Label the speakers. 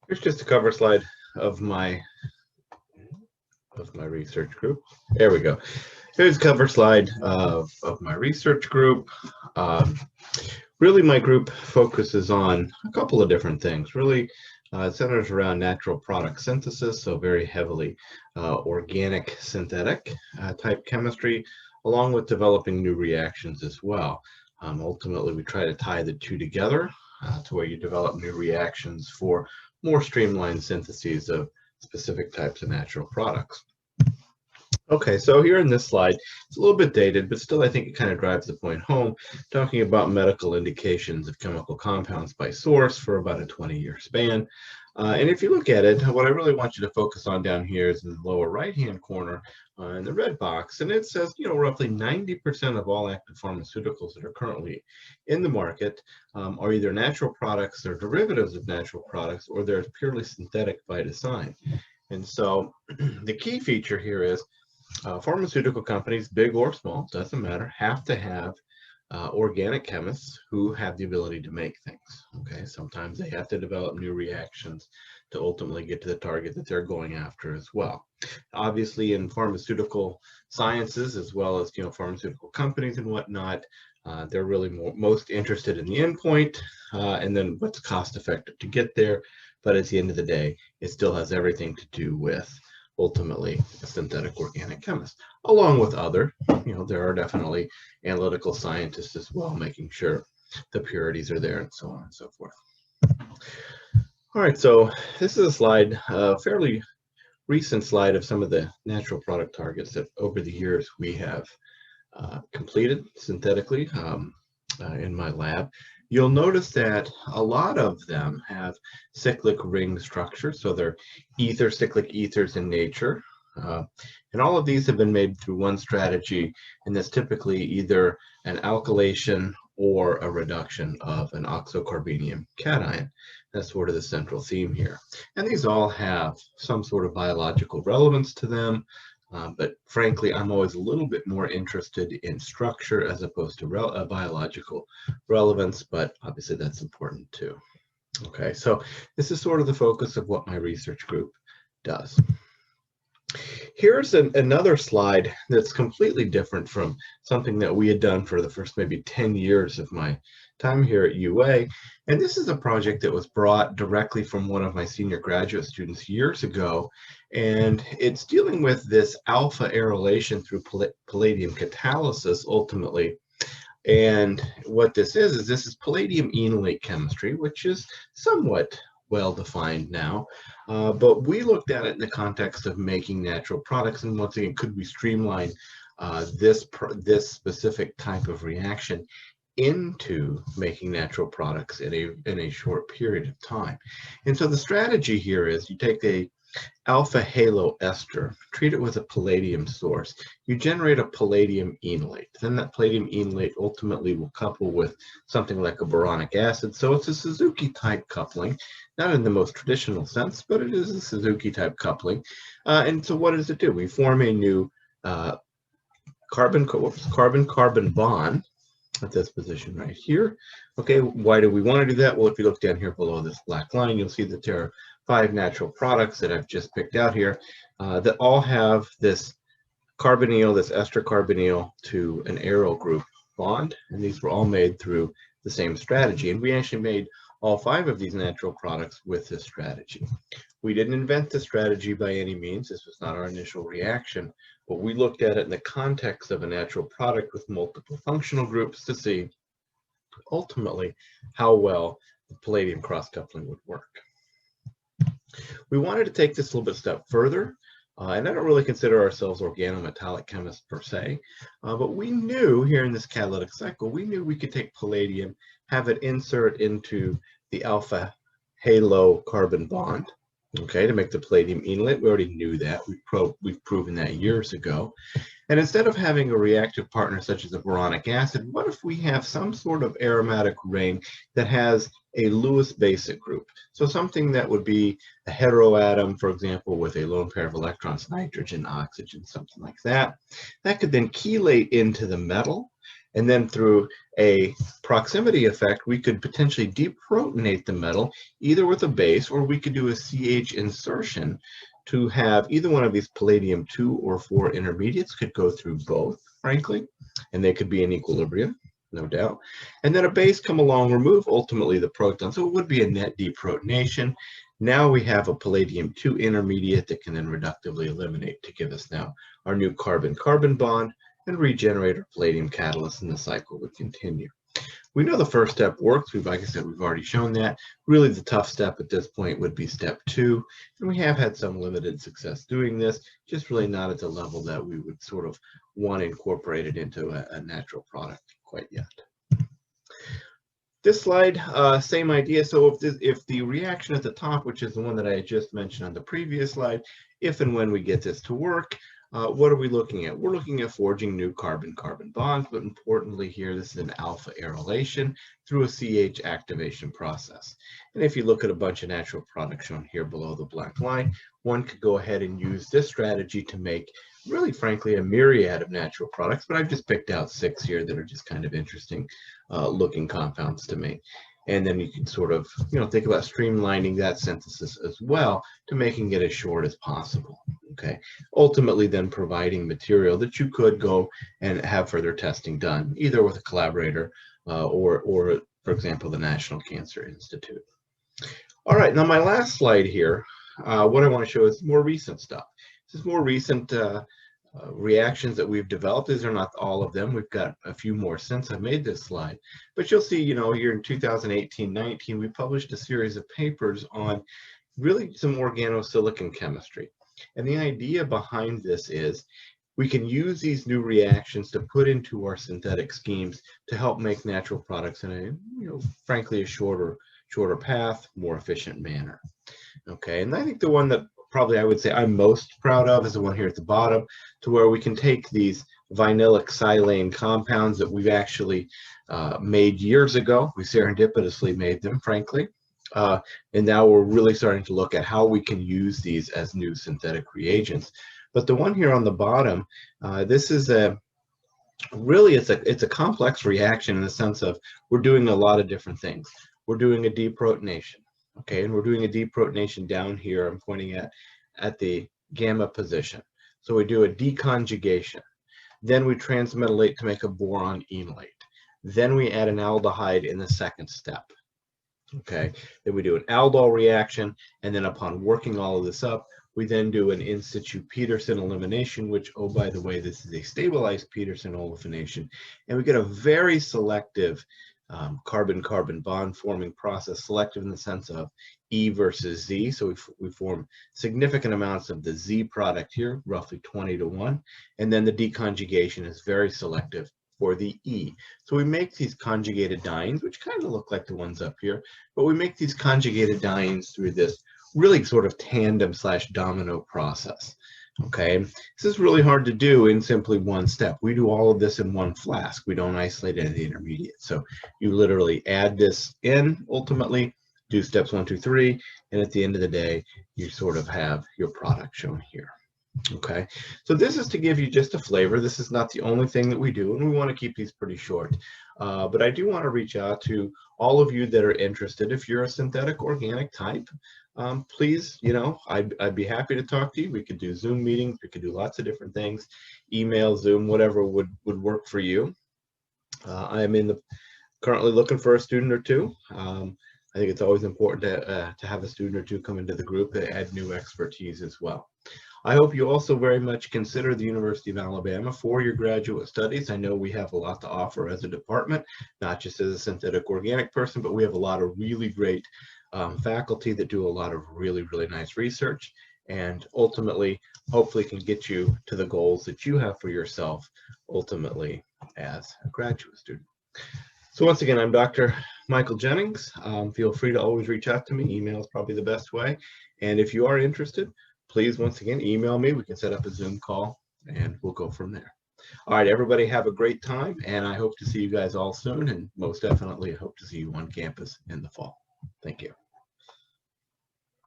Speaker 1: Here's just a cover slide of my research group. There we go. Here's a cover slide of my research group. Really, my group focuses on a couple of different things. Really, it centers around natural product synthesis, so very heavily organic synthetic type chemistry, along with developing new reactions as well. Ultimately, we try to tie the two together to where you develop new reactions for more streamlined syntheses of specific types of natural products. Okay, so here in this slide, it's a little bit dated, but still I think it kind of drives the point home, talking about medical indications of chemical compounds by source for about a 20-year span. And if you look at it, what I really want you to focus on down here is in the lower right-hand corner in the red box, and it says, roughly 90% of all active pharmaceuticals that are currently in the market are either natural products or derivatives of natural products, or they're purely synthetic by design. And so the key feature here is pharmaceutical companies, big or small, doesn't matter, have to have organic chemists who have the ability to make things. Okay, sometimes they have to develop new reactions to ultimately get to the target that they're going after as well. Obviously, in pharmaceutical sciences, as well as pharmaceutical companies and whatnot, they're really most interested in the endpoint and then what's cost effective to get there. But at the end of the day, it still has everything to do with ultimately a synthetic organic chemist, along with other, there are definitely analytical scientists as well, making sure the purities are there and so on and so forth. All right, so this is a slide, a fairly recent slide of some of the natural product targets that over the years we have completed synthetically in my lab. You'll notice that a lot of them have cyclic ring structure, so they're cyclic ethers in nature. And all of these have been made through one strategy, and that's typically either an alkylation or a reduction of an oxocarbenium cation. That's sort of the central theme here. And these all have some sort of biological relevance to them. But frankly, I'm always a little bit more interested in structure as opposed to biological relevance, but obviously that's important too. Okay, so this is sort of the focus of what my research group does. Here's another slide that's completely different from something that we had done for the first maybe 10 years of my time here at UA. And this is a project that was brought directly from one of my senior graduate students years ago. And it's dealing with this alpha aerolation through palladium catalysis ultimately. And what this is this is palladium enolate chemistry, which is somewhat well defined now, but we looked at it in the context of making natural products, and once again, could we streamline this specific type of reaction into making natural products in a short period of time? And so the strategy here is you take a alpha halo ester, treat it with a palladium source, you generate a palladium enolate. Then that palladium enolate ultimately will couple with something like a boronic acid. So it's a Suzuki type coupling, not in the most traditional sense, but it is a Suzuki type coupling. And so what does it do? We form a new carbon-carbon bond at this position right here. Okay, why do we want to do that? Well, if you look down here below this black line, you'll see that there are 5 natural products that I've just picked out here that all have this carbonyl, this ester carbonyl to an aryl group bond, and these were all made through the same strategy. And we actually made all 5 of these natural products with this strategy. We didn't invent the strategy by any means. This was not our initial reaction, but we looked at it in the context of a natural product with multiple functional groups to see ultimately how well the palladium cross-coupling would work. We wanted to take this a little bit step further, and I don't really consider ourselves organometallic chemists per se, but we knew here in this catalytic cycle, we knew we could take palladium, have it insert into the alpha halo carbon bond, okay, to make the palladium enolate. We already knew that. We've proven that years ago. And instead of having a reactive partner such as a boronic acid, what if we have some sort of aromatic ring that has a Lewis basic group? So something that would be a heteroatom, for example, with a lone pair of electrons, nitrogen, oxygen, something like that. That could then chelate into the metal And then through a proximity effect, we could potentially deprotonate the metal either with a base, or we could do a CH insertion to have either one of these palladium 2 or 4 intermediates. Could go through both, frankly, and they could be in equilibrium, no doubt. And then a base come along, remove ultimately the proton. So it would be a net deprotonation. Now we have a palladium 2 intermediate that can then reductively eliminate to give us now our new carbon-carbon bond and regenerate our palladium catalyst, and the cycle would continue. We know the first step works. Like I said, we've already shown that. Really, the tough step at this point would be step 2. And we have had some limited success doing this, just really not at the level that we would sort of want to incorporate it into a natural product quite yet. This slide, same idea. So if the reaction at the top, which is the one that I had just mentioned on the previous slide, if and when we get this to work, what are we looking at? We're looking at forging new carbon-carbon bonds, but importantly here, this is an alpha aerolation through a CH activation process. And if you look at a bunch of natural products shown here below the black line, one could go ahead and use this strategy to make, really frankly, a myriad of natural products, but I've just picked out 6 here that are just kind of interesting looking compounds to me. And then you can sort of, think about streamlining that synthesis as well to making it as short as possible. Okay. Ultimately, then providing material that you could go and have further testing done, either with a collaborator or, for example, the National Cancer Institute. All right. Now, my last slide here, what I want to show is more recent stuff. This is more recent reactions that we've developed. These are not all of them. We've got a few more since I made this slide. But you'll see, here in 2018-19, we published a series of papers on really some organosilicon chemistry. And the idea behind this is we can use these new reactions to put into our synthetic schemes to help make natural products in a, frankly, a shorter path, more efficient manner. Okay, and I think the one that probably I would say I'm most proud of is the one here at the bottom, to where we can take these vinylic silane compounds that we've actually made years ago. We serendipitously made them, frankly. And now we're really starting to look at how we can use these as new synthetic reagents. But the one here on the bottom, this is really it's a complex reaction in the sense of we're doing a lot of different things. We're doing a deprotonation, okay, and we're doing a deprotonation down here. I'm pointing at the gamma position. So we do a deconjugation. Then we transmetallate to make a boron enolate. Then we add an aldehyde in the second step. Okay, then we do an aldol reaction, and then upon working all of this up, we then do an in situ Peterson elimination, which, oh, by the way, this is a stabilized Peterson elimination, and we get a very selective carbon-carbon bond forming process, selective in the sense of E versus Z. So we form significant amounts of the Z product here, roughly 20-1, and then the deconjugation is very selective for the E. So we make these conjugated dienes, which kind of look like the ones up here, but we make these conjugated dienes through this really sort of tandem/domino process. Okay, this is really hard to do in simply one step. We do all of this in one flask. We don't isolate any of the intermediates. So you literally add this in, ultimately do steps 1, 2, 3, and at the end of the day, you sort of have your product shown here. Okay, so this is to give you just a flavor. This is not the only thing that we do, and we want to keep these pretty short. But I do want to reach out to all of you that are interested. If you're a synthetic organic type, please, I'd be happy to talk to you. We could do Zoom meetings. We could do lots of different things, email, Zoom, whatever would work for you. I am currently looking for a student or two. I think it's always important to have a student or two come into the group to add new expertise as well. I hope you also very much consider the University of Alabama for your graduate studies. I know we have a lot to offer as a department, not just as a synthetic organic person, but we have a lot of really great faculty that do a lot of really, really nice research, and ultimately, hopefully can get you to the goals that you have for yourself, ultimately, as a graduate student. So once again, I'm Dr. Michael Jennings. Feel free to always reach out to me. Email is probably the best way. And if you are interested, please, once again, email me. We can set up a Zoom call, and we'll go from there. All right, everybody have a great time, and I hope to see you guys all soon, and most definitely I hope to see you on campus in the fall. Thank you.